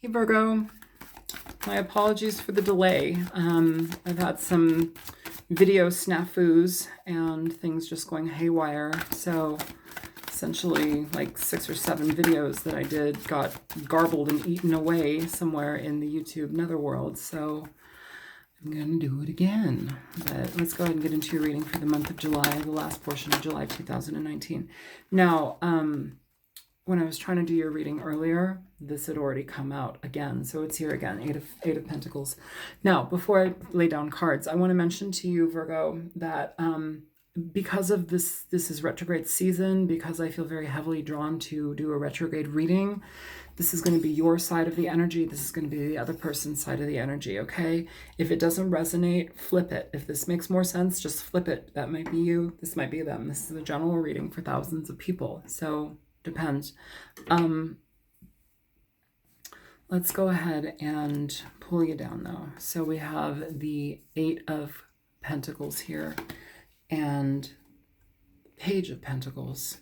Hey Virgo, my apologies for the delay. I've had some video snafus and things just going haywire. So essentially like 6 or 7 videos that I did got garbled and eaten away somewhere in the YouTube netherworld. So I'm going to do it again. But let's go ahead and get into your reading for the month of July, the last portion of July 2019. Now, when I was trying to do your reading earlier, this had already come out again. So it's here again, Eight of Pentacles. Now, before I lay down cards, I want to mention to you, Virgo, that because of this is retrograde season, because I feel very heavily drawn to do a retrograde reading, this is going to be your side of the energy. This is going to be the other person's side of the energy, okay? If it doesn't resonate, flip it. If this makes more sense, just flip it. That might be you. This might be them. This is a general reading for thousands of people. So depends. Let's go ahead and pull you down though. So we have the 8 of Pentacles here and Page of Pentacles.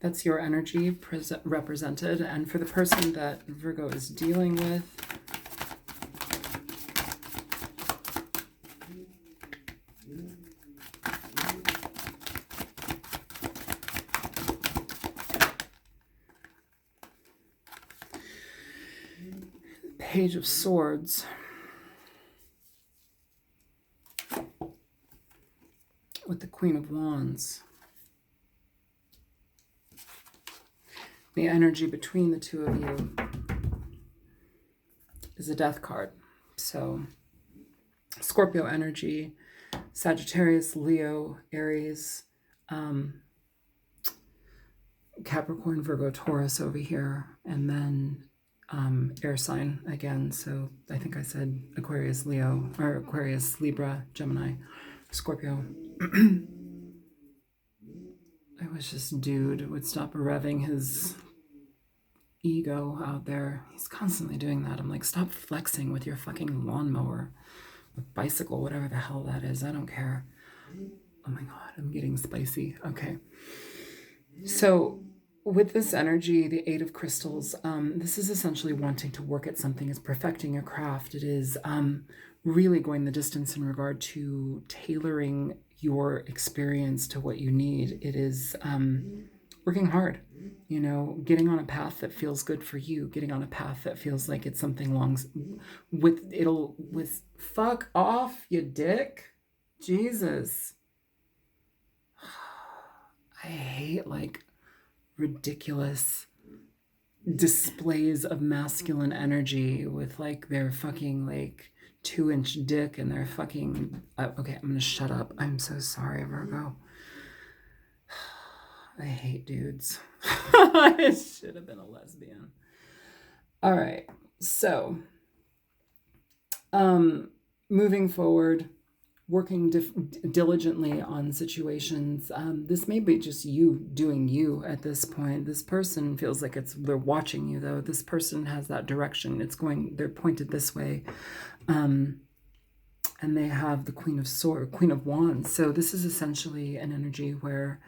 That's your energy represented. And for the person that Virgo is dealing with, Page of Swords with the Queen of Wands. The energy between the two of you is a Death card. So Scorpio energy, Sagittarius, Leo, Aries, Capricorn, Virgo, Taurus over here, and then air sign again. So I think I said Aquarius, Leo, or Aquarius, Libra, Gemini, Scorpio. I wish this dude would stop revving his ego out there. He's constantly doing that. I'm like, stop flexing with your fucking lawnmower or bicycle, whatever the hell that is. I don't care. Oh my God, I'm getting spicy. Okay. So with this energy, the 8 of Crystals, this is essentially wanting to work at something. It's perfecting your craft. It is really going the distance in regard to tailoring your experience to what you need. It is working hard, you know, getting on a path that feels good for you, getting on a path that feels like it's something with fuck off, you dick. Jesus. I hate like ridiculous displays of masculine energy with like their fucking like 2-inch dick and their fucking okay, I'm gonna shut up. I'm so sorry, Virgo. I hate dudes. I should have been a lesbian. All right, so moving forward, working diligently on situations. This may be just you doing you at this point. This person feels like they're watching you though. This person has that direction. They're pointed this way. And they have the Queen of Wands. So this is essentially an energy where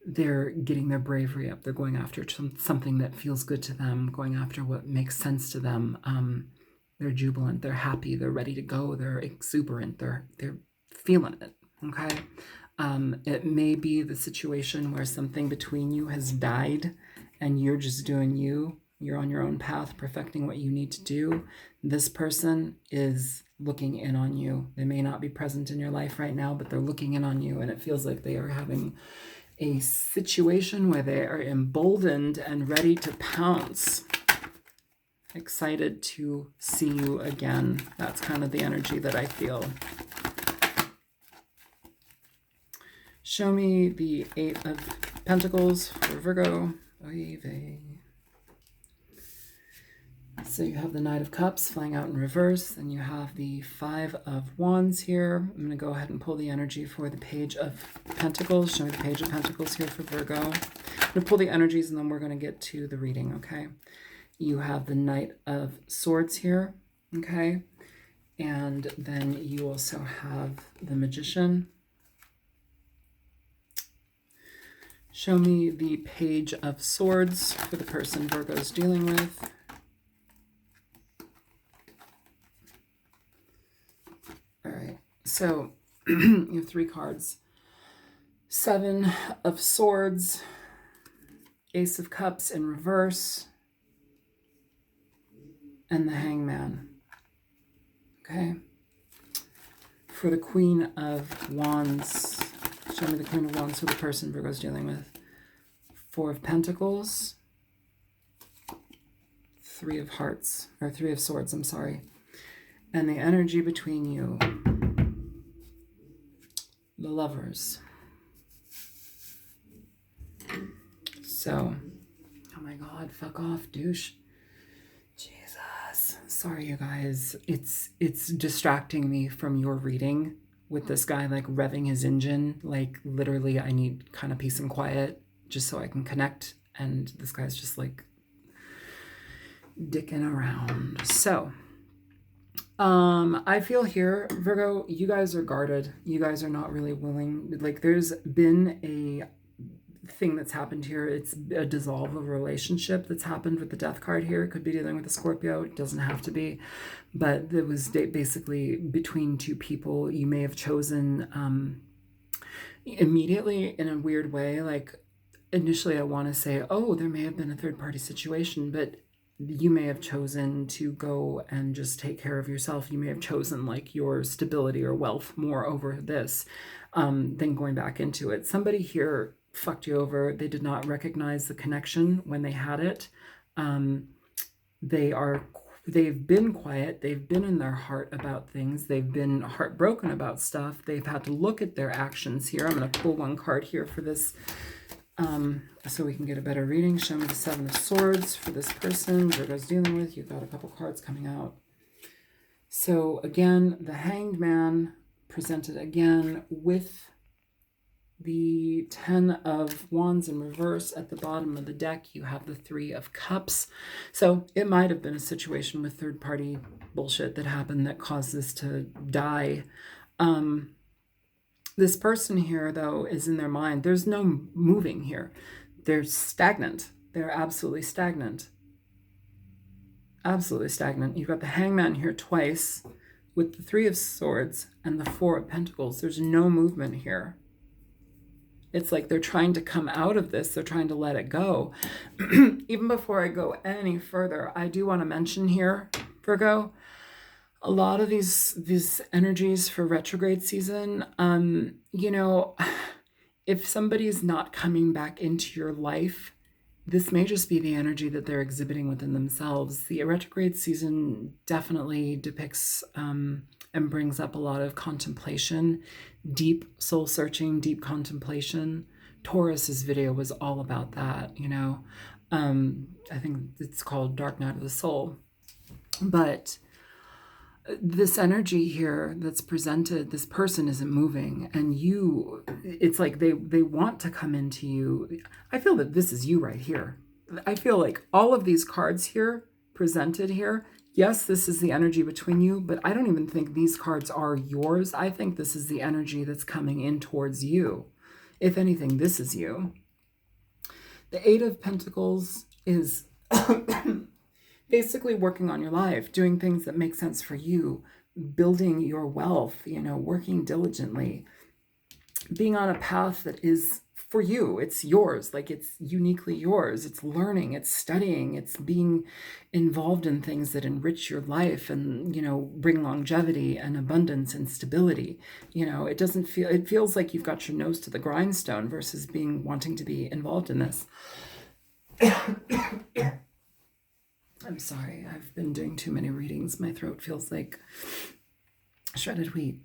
they're getting their bravery up. They're going after something that feels good to them, going after what makes sense to them. They're jubilant, they're happy, they're ready to go, they're exuberant, they're feeling it, okay? It may be the situation where something between you has died and you're just doing you. You're on your own path, perfecting what you need to do. This person is looking in on you. They may not be present in your life right now, but they're looking in on you, and it feels like they are having a situation where they are emboldened and ready to pounce. Excited to see you again. That's kind of the energy that I feel. Show me the 8 of Pentacles for Virgo. Oy vey. So you have the Knight of Cups flying out in reverse, and you have the 5 of Wands here. I'm going to go ahead and pull the energy for the Page of Pentacles. Show me the Page of Pentacles here for Virgo. I'm going to pull the energies and then we're going to get to the reading, okay? You have the Knight of Swords here, okay? And then you also have the Magician. Show me the Page of Swords for the person Virgo's dealing with. So you have 3 cards. 7 of Swords, Ace of Cups in reverse, and the Hangman. Okay. For the Queen of Wands, show me the Queen of Wands for the person Virgo's dealing with. 4 of Pentacles, 3 of Hearts, or 3 of Swords, I'm sorry. And the energy between you. The Lovers. So, oh my God, fuck off, douche. Jesus. Sorry, you guys. It's distracting me from your reading with this guy like revving his engine. Like literally I need kind of peace and quiet just so I can connect. And this guy's just like dicking around. So, I feel here, Virgo, you guys are guarded. You guys are not really willing. Like there's been a thing that's happened here. It's a dissolve of a relationship that's happened with the Death card here. It could be dealing with a Scorpio. It doesn't have to be. But it was basically between 2 people. You may have chosen immediately in a weird way. Like initially I want to say, oh, there may have been a third party situation, but you may have chosen to go and just take care of yourself. You may have chosen like your stability or wealth more over this than going back into it. Somebody here fucked you over. They did not recognize the connection when they had it. They've been quiet. They've been in their heart about things. They've been heartbroken about stuff. They've had to look at their actions here. I'm going to pull 1 card here for this so we can get a better reading. Show me the 7 of Swords for this person Virgo's dealing with. You've got a couple cards coming out. So again, the Hanged Man presented again with the 10 of Wands in reverse. At the bottom of the deck, you have the 3 of Cups. So it might have been a situation with third-party bullshit that happened that caused this to die. This person here, though, is in their mind. There's no moving here. They're stagnant. They're absolutely stagnant. Absolutely stagnant. You've got the Hangman here twice with the 3 of Swords and the 4 of Pentacles. There's no movement here. It's like they're trying to come out of this. They're trying to let it go. Even before I go any further, I do want to mention here, Virgo, a lot of these energies for retrograde season, you know, if somebody's not coming back into your life, this may just be the energy that they're exhibiting within themselves. The retrograde season definitely depicts and brings up a lot of contemplation, deep soul searching, deep contemplation. Taurus's video was all about that, you know. I think it's called Dark Night of the Soul. But this energy here that's presented, this person isn't moving, and you, it's like they want to come into you. I feel that this is you right here. I feel like all of these cards here presented here, yes, this is the energy between you, but I don't even think these cards are yours. I think this is the energy that's coming in towards you. If anything, this is you. The 8 of Pentacles is basically working on your life, doing things that make sense for you, building your wealth, you know, working diligently, being on a path that is for you. It's yours, like it's uniquely yours. It's learning, it's studying, it's being involved in things that enrich your life and, you know, bring longevity and abundance and stability. You know, it feels like you've got your nose to the grindstone versus wanting to be involved in this. I'm sorry, I've been doing too many readings. My throat feels like shredded wheat.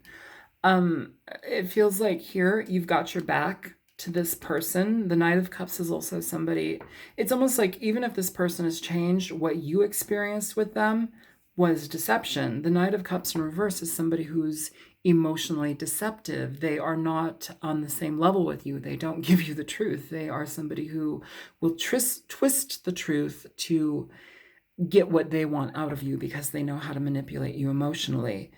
It feels like here you've got your back to this person. The Knight of Cups is also somebody. It's almost like even if this person has changed, what you experienced with them was deception. The Knight of Cups in reverse is somebody who's emotionally deceptive. They are not on the same level with you. They don't give you the truth. They are somebody who will twist the truth to get what they want out of you because they know how to manipulate you emotionally.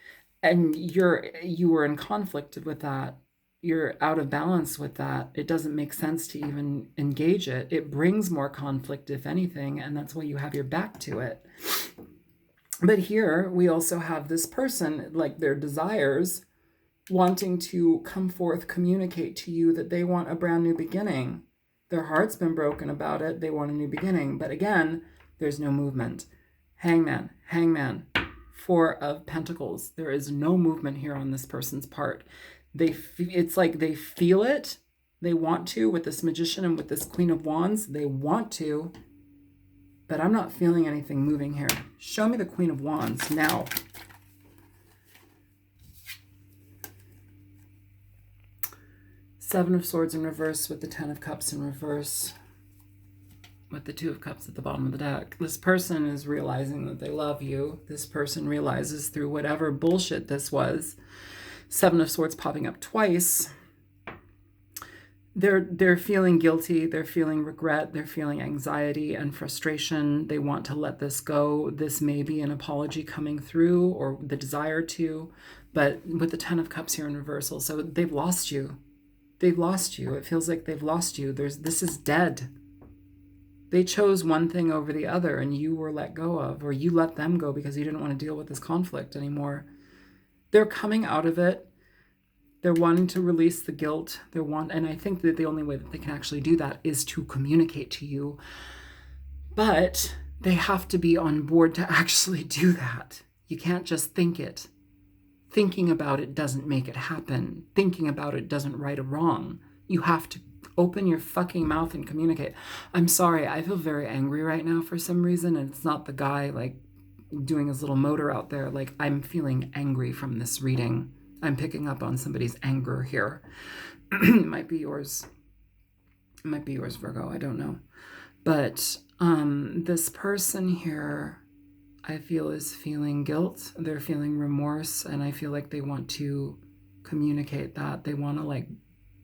And you were in conflict with that. You're out of balance with that. It doesn't make sense to even engage it. It brings more conflict, if anything, and that's why you have your back to it. But here we also have this person, like their desires wanting to come forth, communicate to you that they want a brand new beginning. Their heart's been broken about it. They want a new beginning. But again, there's no movement. Hangman, hangman, Four of Pentacles. There is no movement here on this person's part. It's like they feel it. They want to with this Magician and with this Queen of Wands. They want to, but I'm not feeling anything moving here. Show me the Queen of Wands now. Seven of Swords in reverse with the Ten of Cups in reverse with the Two of Cups at the bottom of the deck. This person is realizing that they love you. This person realizes through whatever bullshit this was. Seven of Swords popping up twice. They're feeling guilty. They're feeling regret. They're feeling anxiety and frustration. They want to let this go. This may be an apology coming through or the desire to, but with the Ten of Cups here in reversal. So they've lost you. They've lost you. It feels like they've lost you. This is dead. They chose one thing over the other and you were let go of, or you let them go because you didn't want to deal with this conflict anymore. They're coming out of it. They're wanting to release the guilt. And I think that the only way that they can actually do that is to communicate to you. But they have to be on board to actually do that. You can't just think it. Thinking about it doesn't make it happen. Thinking about it doesn't right a wrong. You have to open your fucking mouth and communicate. I'm sorry, I feel very angry right now for some reason, and it's not the guy like doing his little motor out there. Like, I'm feeling angry from this reading. I'm picking up on somebody's anger here. It might be yours. It might be yours, Virgo. I don't know. But this person here, I feel, is feeling guilt. They're feeling remorse, and I feel like they want to communicate that. They want to like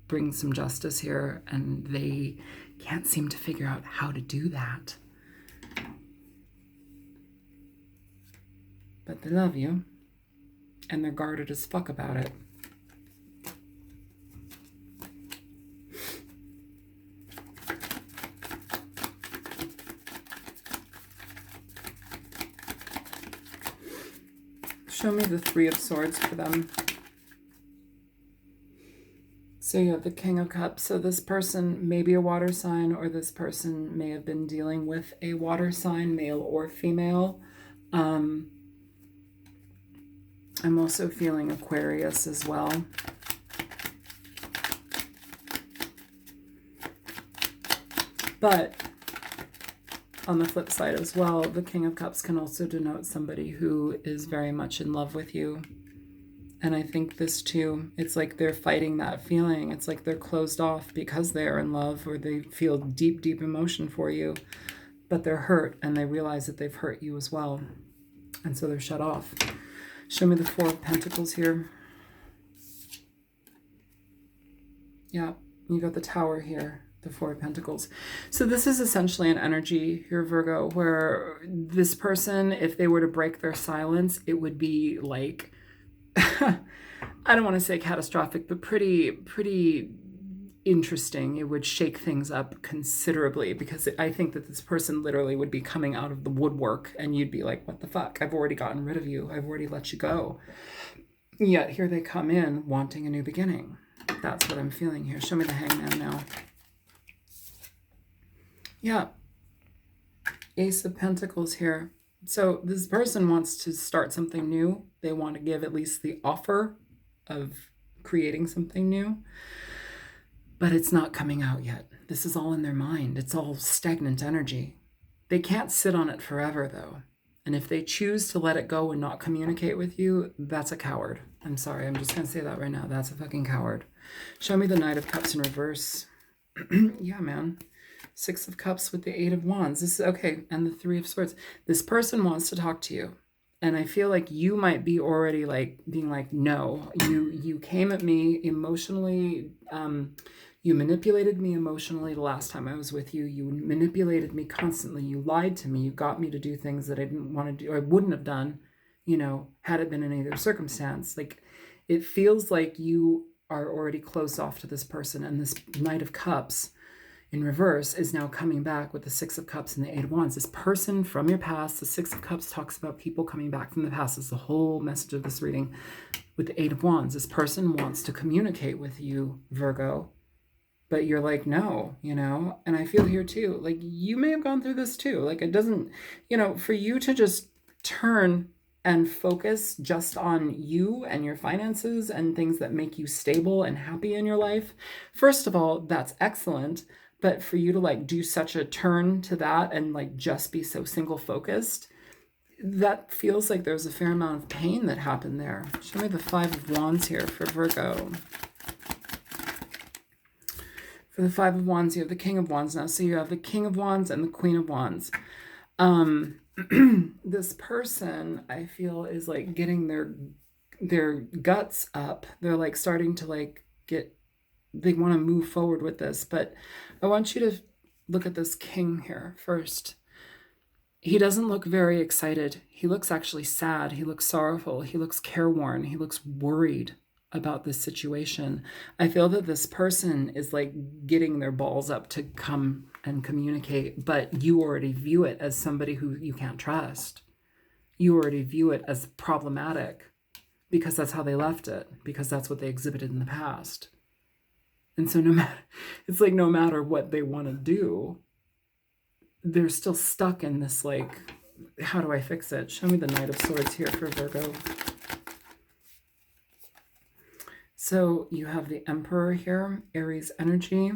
bring some justice here, and they can't seem to figure out how to do that. But they love you, and they're guarded as fuck about it. Show me the Three of Swords for them. So you have the King of Cups. So this person may be a water sign, or this person may have been dealing with a water sign, male or female. I'm also feeling Aquarius as well. But on the flip side as well, the King of Cups can also denote somebody who is very much in love with you. And I think this too, it's like they're fighting that feeling. It's like they're closed off because they are in love, or they feel deep, deep emotion for you, but they're hurt and they realize that they've hurt you as well. And so they're shut off. Show me the Four of Pentacles here. Yeah, you got the Tower here, the Four of Pentacles. So this is essentially an energy here, Virgo, where this person, if they were to break their silence, it would be like, I don't want to say catastrophic, but pretty interesting. It would shake things up considerably, because I think that this person literally would be coming out of the woodwork and you'd be like, what the fuck? I've already gotten rid of you. I've already let you go. Yet here they come in wanting a new beginning. That's what I'm feeling here. Show me the Hangman now. Yeah. Ace of Pentacles here. So this person wants to start something new. They want to give at least the offer of creating something new, but it's not coming out yet. This is all in their mind. It's all stagnant energy. They can't sit on it forever though. And if they choose to let it go and not communicate with you, that's a coward. I'm sorry. I'm just going to say that right now. That's a fucking coward. Show me the Knight of Cups in reverse. Yeah, man. Six of Cups with the Eight of Wands. This is okay. And the Three of Swords. This person wants to talk to you. And I feel like you might be already like being like, no, you came at me emotionally. You manipulated me emotionally the last time I was with you. You manipulated me constantly. You lied to me. You got me to do things that I didn't want to do, or I wouldn't have done, you know, had it been in any other circumstance. Like, it feels like you are already closed off to this person. And this Knight of Cups in reverse is now coming back with the Six of Cups and the Eight of Wands. This person from your past, the Six of Cups talks about people coming back from the past. Is the whole message of this reading. with the Eight of Wands. This person wants to communicate with you, Virgo, but you're like, no, you know? And I feel here too, like you may have gone through this too. Like it doesn't, you know, for you to just turn and focus just on you and your finances and things that make you stable and happy in your life. First of all, that's excellent. But for you to like do such a turn to that and like just be so single focused, that feels like there's a fair amount of pain that happened there. Show me the Five of Wands here for Virgo. For the Five of Wands, you have the King of Wands now. So you have the King of Wands and the Queen of Wands. This person, I feel, is like getting their guts up. They're like starting to like they want to move forward with this. But I want you to look at this king here first. He doesn't look very excited. He looks actually sad. He looks sorrowful. He looks careworn. He looks worried about this situation. I feel that this person is like getting their balls up to come and communicate, but you already view it as somebody who you can't trust. You already view it as problematic because that's how they left it, because that's what they exhibited in the past. And so it's like no matter what they want to do, they're still stuck in this like, how do I fix it? Show me the Knight of Swords here for Virgo. So you have the Emperor here, Aries energy.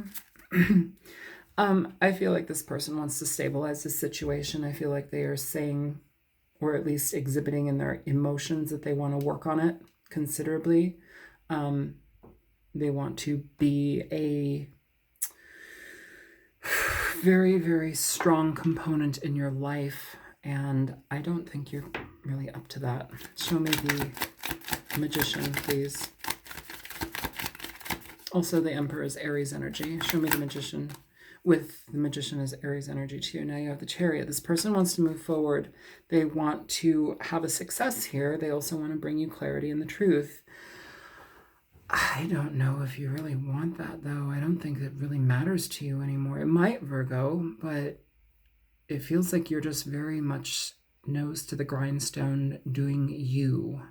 I feel like this person wants to stabilize the situation. I feel like they are saying, or at least exhibiting in their emotions, that they want to work on it considerably. They want to be a very, very strong component in your life. And I don't think you're really up to that. Show me the Magician, please. Also, the Emperor is Aries energy. Show me the Magician. With the Magician as Aries energy too. Now you have the Chariot. This person wants to move forward. They want to have a success here. They also want to bring you clarity and the truth. I don't know if you really want that, though. I don't think it really matters to you anymore. It might, Virgo, but it feels like you're just very much nose to the grindstone doing you.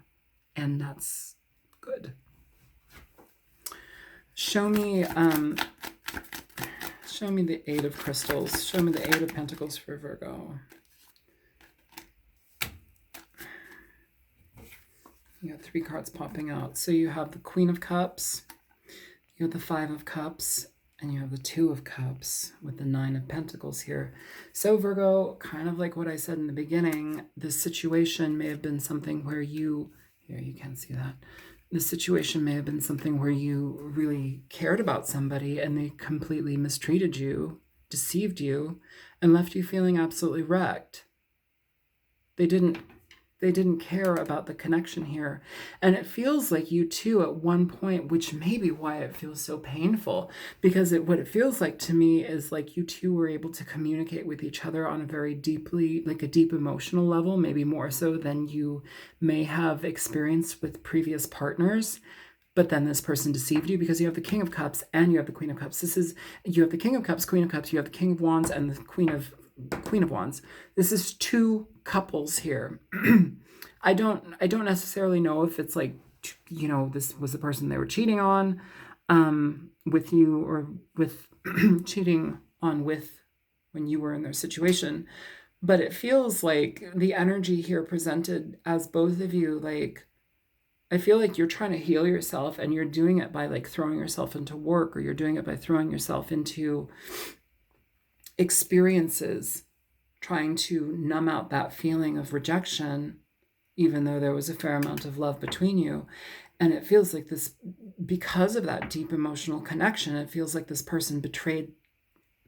And that's good. Show me the Eight of Crystals. Show me the Eight of Pentacles for Virgo. You got 3 cards popping out. So you have the Queen of Cups, you have the Five of Cups, and you have the Two of Cups with the Nine of Pentacles here. So Virgo, kind of like what I said in the beginning, this situation may have been something where you can't see that. The situation may have been something where you really cared about somebody and they completely mistreated you, deceived you, and left you feeling absolutely wrecked. They didn't care about the connection here. And it feels like you too at one point, which may be why it feels so painful, because what it feels like to me is like you two were able to communicate with each other on a very deeply, like a deep emotional level, maybe more so than you may have experienced with previous partners. But then this person deceived you because you have the King of Cups and you have the Queen of Cups. You have the King of Cups, Queen of Cups, you have the King of Wands and the Queen of Wands. This is 2 couples here. I don't necessarily know if it's like, you know, this was the person they were cheating on with you, or with cheating on with when you were in their situation. But it feels like the energy here presented as both of you, like, I feel like you're trying to heal yourself and you're doing it by like throwing yourself into work, or you're doing it by throwing yourself into experiences, trying to numb out that feeling of rejection, even though there was a fair amount of love between you. And it feels like this, because of that deep emotional connection, it feels like this person betrayed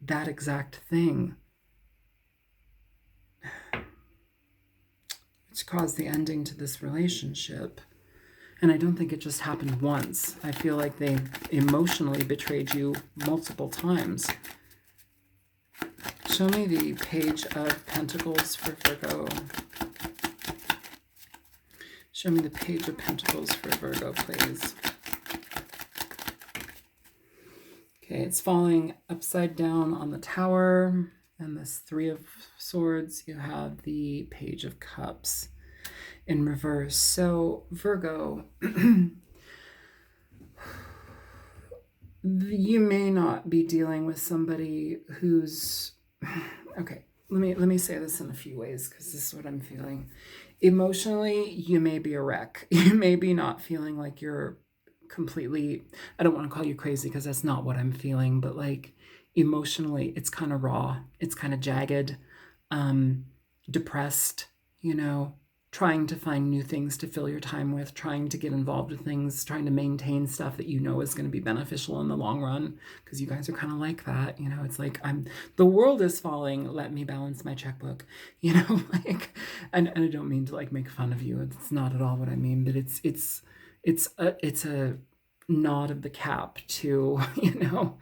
that exact thing, which caused the ending to this relationship. And I don't think it just happened once. I feel like they emotionally betrayed you multiple times. Show me the Page of Pentacles for Virgo. Show me the Page of Pentacles for Virgo, please. Okay, it's falling upside down on the Tower. And this Three of Swords, you have the Page of Cups. in reverse. So Virgo, you may not be dealing with somebody who's okay. Let me say this in a few ways, because this is what I'm feeling. Emotionally, you may be a wreck. You may be not feeling like you're completely, I don't want to call you crazy because that's not what I'm feeling, but like emotionally, it's kind of raw. It's kind of jagged, depressed, you know, trying to find new things to fill your time with, trying to get involved with things, trying to maintain stuff that you know is going to be beneficial in the long run, because you guys are kind of like that. You know, it's like, the world is falling, let me balance my checkbook, you know, like, and I don't mean to like make fun of you. It's not at all what I mean, but it's a nod of the cap to, you know,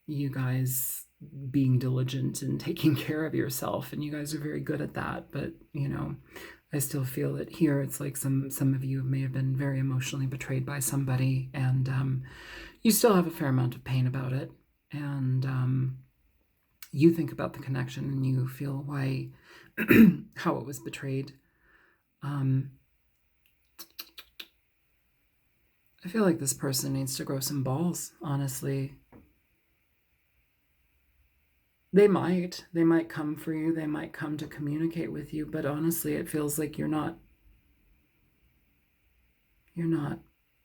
you guys being diligent and taking care of yourself, and you guys are very good at that. But you know, I still feel that here it's like some of you may have been very emotionally betrayed by somebody, and you still have a fair amount of pain about it, and you think about the connection and you feel why how it was betrayed. I feel like this person needs to grow some balls, honestly. They might come for you, they might come to communicate with you, but honestly, it feels like you're not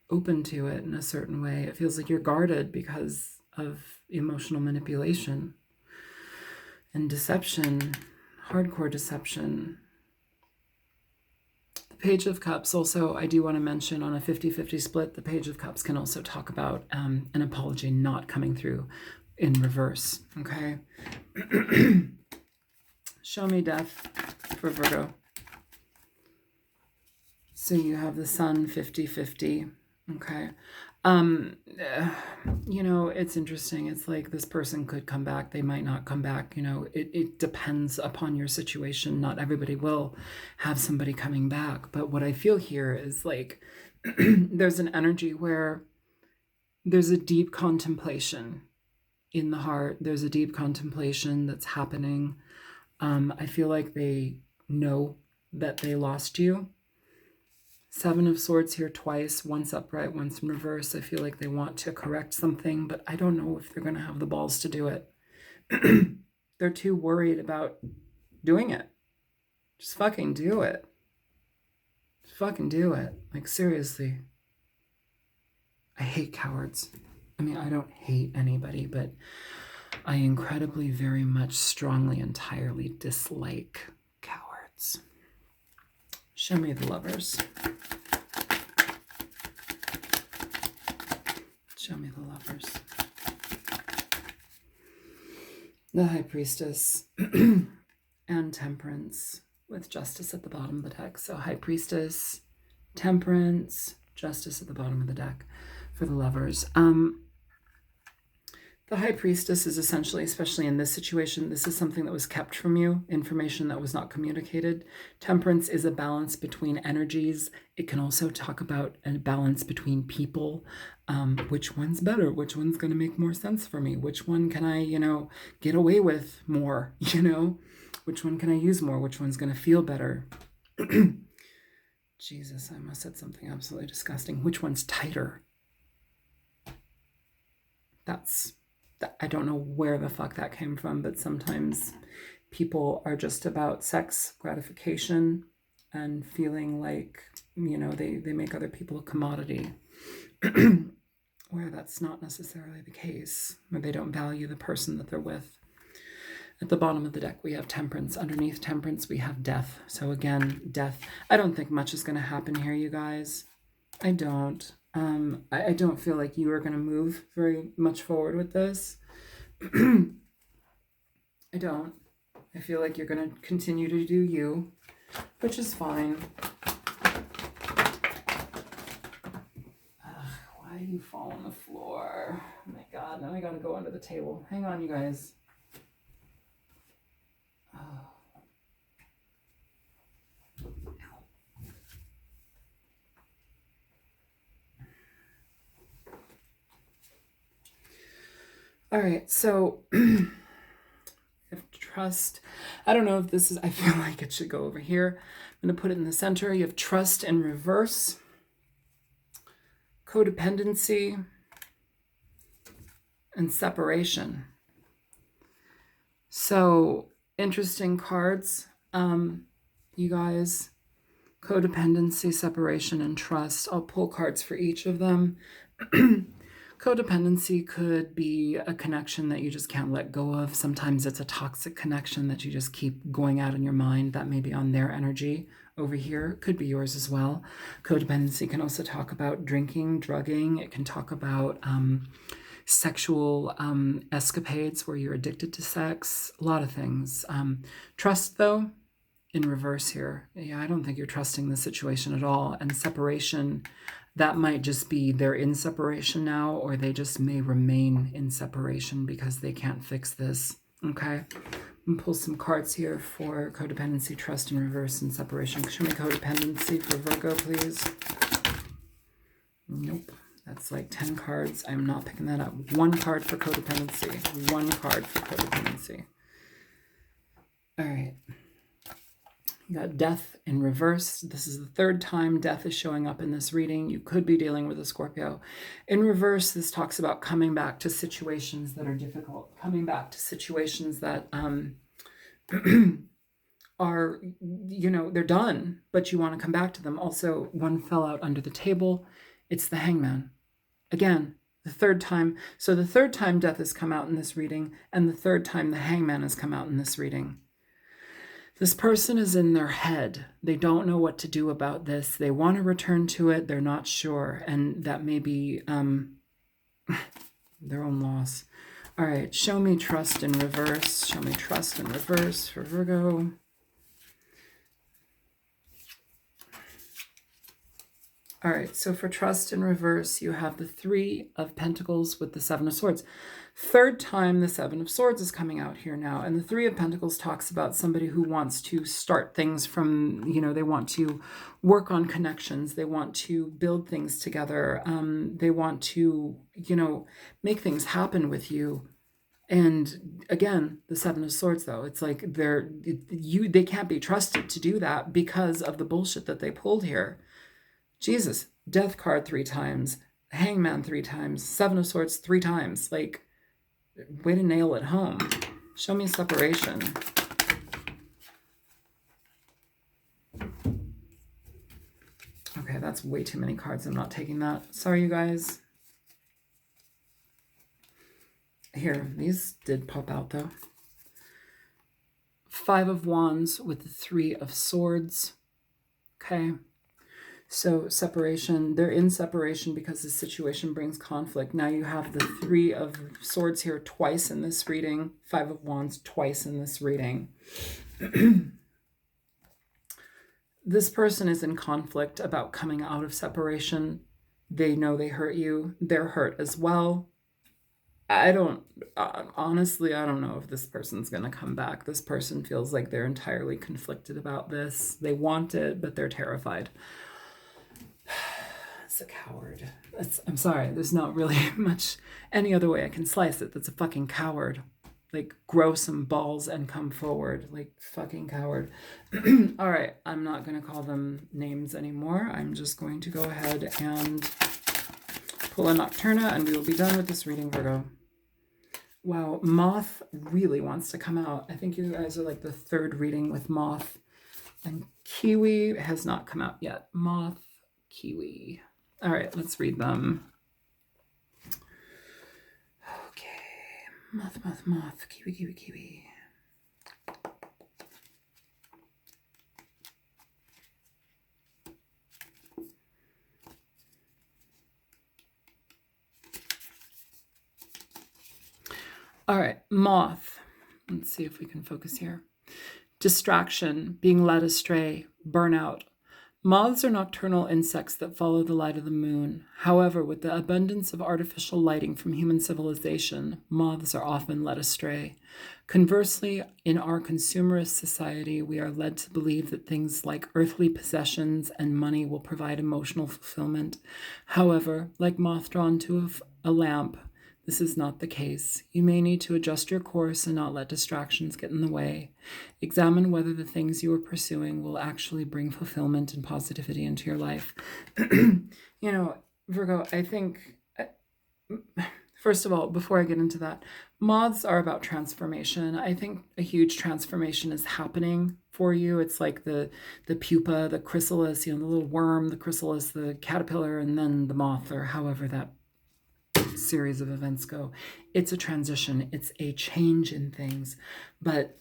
open to it in a certain way. It feels like you're guarded because of emotional manipulation and deception, hardcore deception. The Page of Cups also, I do want to mention, on a 50-50 split, the Page of Cups can also talk about an apology not coming through in reverse, okay? Show me death for Virgo. So you have the Sun 50-50, okay? You know, it's interesting. It's like this person could come back, they might not come back. You know, it depends upon your situation. Not everybody will have somebody coming back. But what I feel here is like there's an energy where there's a deep contemplation in the heart. There's a deep contemplation that's happening. I feel like they know that they lost you. Seven of Swords here twice, once upright, once in reverse. I feel like they want to correct something, but I don't know if they're going to have the balls to do it. They're too worried about doing it. Just fucking do it. Just fucking do it. Like, seriously. I hate cowards. I mean, I don't hate anybody, but I incredibly, very much, strongly, entirely dislike cowards. Show me the Lovers. Show me the Lovers. The High Priestess and Temperance with Justice at the bottom of the deck. So High Priestess, Temperance, Justice at the bottom of the deck for the Lovers. The High Priestess is essentially, especially in this situation, this is something that was kept from you, information that was not communicated. Temperance is a balance between energies. It can also talk about a balance between people. Which one's better? Which one's going to make more sense for me? Which one can I, you know, get away with more? You know, which one can I use more? Which one's going to feel better? Jesus, I must have said something absolutely disgusting. Which one's tighter? I don't know where the fuck that came from, but sometimes people are just about sex gratification and feeling like, you know, they make other people a commodity, where that's not necessarily the case, where they don't value the person that they're with. At the bottom of the deck, we have Temperance. Underneath Temperance, we have Death. So again, Death. I don't think much is going to happen here, you guys. I don't. I don't feel like you are going to move very much forward with this. I don't. I feel like you're going to continue to do you, which is fine. Why do you fall on the floor? Oh my God, now I got to go under the table. Hang on, you guys. Oh. All right, so I have trust. I don't know if this is, I feel like it should go over here. I'm going to put it in the center. You have trust in reverse, codependency, and separation. So interesting cards, you guys. Codependency, separation, and trust. I'll pull cards for each of them. Codependency could be a connection that you just can't let go of. Sometimes it's a toxic connection that you just keep going out in your mind. That may be on their energy over here. Could be yours as well. Codependency can also talk about drinking, drugging. It can talk about sexual escapades where you're addicted to sex. A lot of things. Trust, though, in reverse here. Yeah, I don't think you're trusting the situation at all. And separation, that might just be they're in separation now, or they just may remain in separation because they can't fix this. Okay, I'm gonna pull some cards here for codependency, trust in reverse, and separation. Show me codependency for Virgo, please. Nope, that's like 10 cards. I'm not picking that up. One card for codependency. One card for codependency. All right. You got death in reverse. This is the third time death is showing up in this reading. You could be dealing with a Scorpio. In reverse, this talks about coming back to situations that are difficult, coming back to situations that are, you know, they're done, but you want to come back to them. Also, one fell out under the table. It's the Hangman. Again, the third time. So the third time death has come out in this reading, and the third time the Hangman has come out in this reading. This person is in their head. They don't know what to do about this. They want to return to it. They're not sure. And that may be their own loss. All right. Show me trust in reverse. Show me trust in reverse for Virgo. All right. So for trust in reverse, you have the 3 of Pentacles with the 7 of Swords. Third time the 7 of Swords is coming out here now. And the 3 of Pentacles talks about somebody who wants to start things from, you know, they want to work on connections. They want to build things together. They want to, you know, make things happen with you. And again, the 7 of Swords, though, it's like they can't be trusted to do that because of the bullshit that they pulled here. Jesus, Death card 3 times, Hangman 3 times, 7 of Swords 3 times. Like, way to nail it home. Show me separation. Okay, that's way too many cards. I'm not taking that. Sorry, you guys. Here, these did pop out, though. 5 of Wands with the 3 of Swords. Okay. So separation, they're in separation because the situation brings conflict. Now you have the 3 of Swords here twice in this reading, 5 of Wands twice in this reading. This person is in conflict about coming out of separation. They know they hurt you. They're hurt as well. Honestly, I don't know if this person's going to come back. This person feels like they're entirely conflicted about this. They want it, but they're terrified. It's a coward. I'm sorry, there's not really much any other way I can slice it. That's a fucking coward. Like, grow some balls and come forward. Like, fucking coward. All right, I'm not going to call them names anymore. I'm just going to go ahead and pull a Nocturna, and we will be done with this reading, Virgo. Wow, Moth really wants to come out. I think you guys are like the 3rd reading with Moth. And Kiwi has not come out yet. Moth, Kiwi. All right, let's read them. Okay. Moth, moth, moth. Kiwi, kiwi, kiwi. All right, Moth. Let's see if we can focus here. Distraction, being led astray, burnout. Moths are nocturnal insects that follow the light of the moon. However, with the abundance of artificial lighting from human civilization, moths are often led astray. Conversely, in our consumerist society, we are led to believe that things like earthly possessions and money will provide emotional fulfillment. However, like moth drawn to a lamp, This is not the case. You may need to adjust your course and not let distractions get in the way. Examine whether the things you are pursuing will actually bring fulfillment and positivity into your life. Virgo, I think, first of all, before I get into that, moths are about transformation. I think a huge transformation is happening for you. It's like the pupa, the chrysalis, the little worm, the chrysalis, the caterpillar, and then the moth, or however that series of events go. It's a transition. It's a change in things, but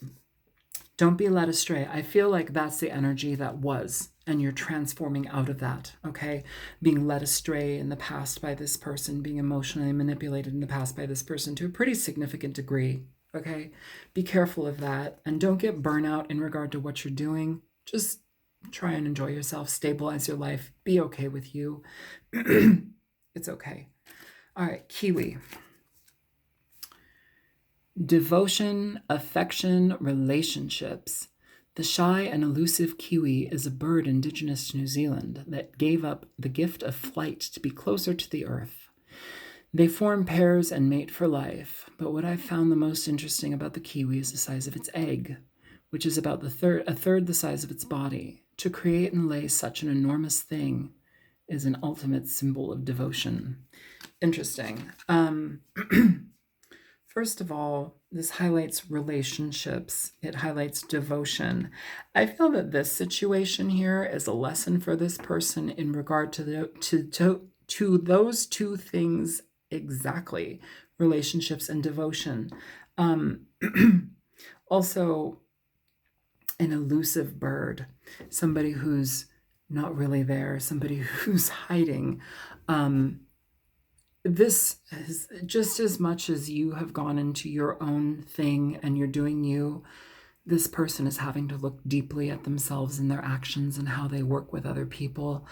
don't be led astray. I feel like that's the energy that was, and you're transforming out of that, okay? Being led astray in the past by this person, being emotionally manipulated in the past by this person to a pretty significant degree, okay? Be careful of that, and don't get burnout in regard to what you're doing. Just try and enjoy yourself, stabilize your life, be okay with you. It's okay. All right, Kiwi. Devotion, affection, relationships. The shy and elusive kiwi is a bird indigenous to New Zealand that gave up the gift of flight to be closer to the earth. They form pairs and mate for life, but what I found the most interesting about the kiwi is the size of its egg, which is about a third the size of its body. To create and lay such an enormous thing is an ultimate symbol of devotion. Interesting. First of all, this highlights relationships. It highlights devotion. I feel that this situation here is a lesson for this person in regard to those two things exactly, relationships and devotion. Also, an elusive bird, somebody who's not really there, somebody who's hiding. This is just as much as you have gone into your own thing and you're doing you, this person is having to look deeply at themselves and their actions and how they work with other people.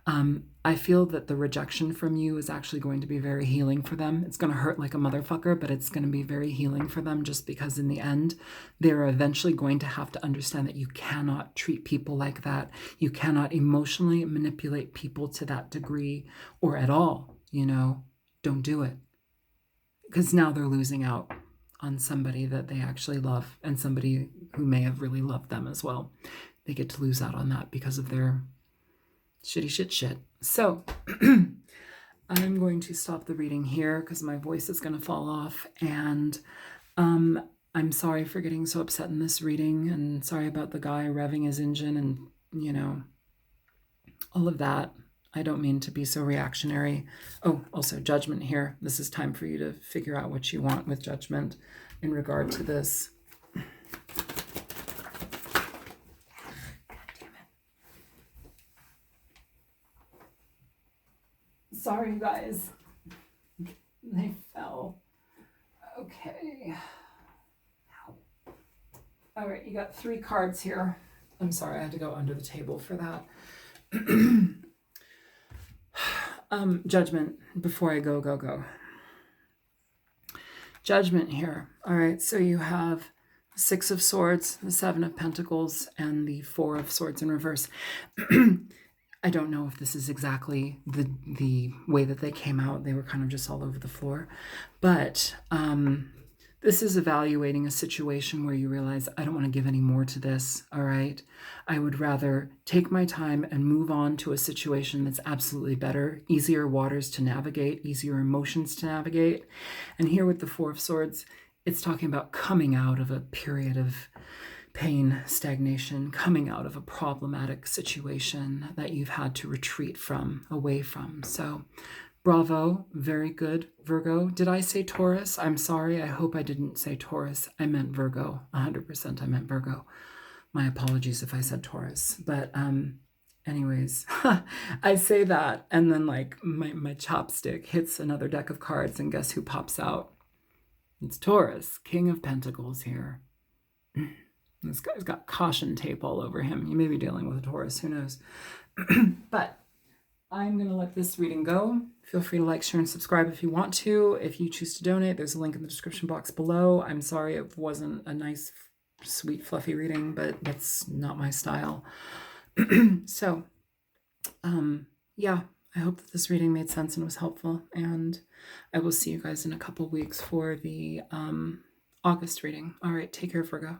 I feel that the rejection from you is actually going to be very healing for them. It's going to hurt like a motherfucker, but it's going to be very healing for them, just because in the end, they're eventually going to have to understand that you cannot treat people like that. You cannot emotionally manipulate people to that degree or at all, Don't do it, because now they're losing out on somebody that they actually love and somebody who may have really loved them as well. They get to lose out on that because of their shitty shit. So I'm going to stop the reading here because my voice is going to fall off. And I'm sorry for getting so upset in this reading, and sorry about the guy revving his engine and, all of that. I don't mean to be so reactionary. Oh, also Judgment here. This is time for you to figure out what you want with Judgment in regard to this. God damn it. Sorry, you guys. They fell. Okay. All right, you got 3 cards here. I'm sorry, I had to go under the table for that. Judgment, before I go. Judgment here. All right, so you have 6 of Swords, the 7 of Pentacles, and the 4 of Swords in reverse. I don't know if this is exactly the way that they came out. They were kind of just all over the floor. But this is evaluating a situation where you realize, I don't want to give any more to this, all right? I would rather take my time and move on to a situation that's absolutely better, easier waters to navigate, easier emotions to navigate. And here with the 4 of Swords, it's talking about coming out of a period of pain, stagnation, coming out of a problematic situation that you've had to retreat from, away from. So bravo, very good, Virgo. Did I say Taurus? I'm sorry, I hope I didn't say Taurus. I meant Virgo, 100% I meant Virgo. My apologies if I said Taurus. But anyways, I say that, and then like my chopstick hits another deck of cards, and guess who pops out? It's Taurus, King of Pentacles here. This guy's got caution tape all over him. You may be dealing with a Taurus, who knows? But I'm going to let this reading go. Feel free to like, share, and subscribe if you want to. If you choose to donate, there's a link in the description box below. I'm sorry it wasn't a nice, sweet, fluffy reading, but that's not my style. So, yeah, I hope that this reading made sense and was helpful. And I will see you guys in a couple weeks for the August reading. All right, take care, Virgo.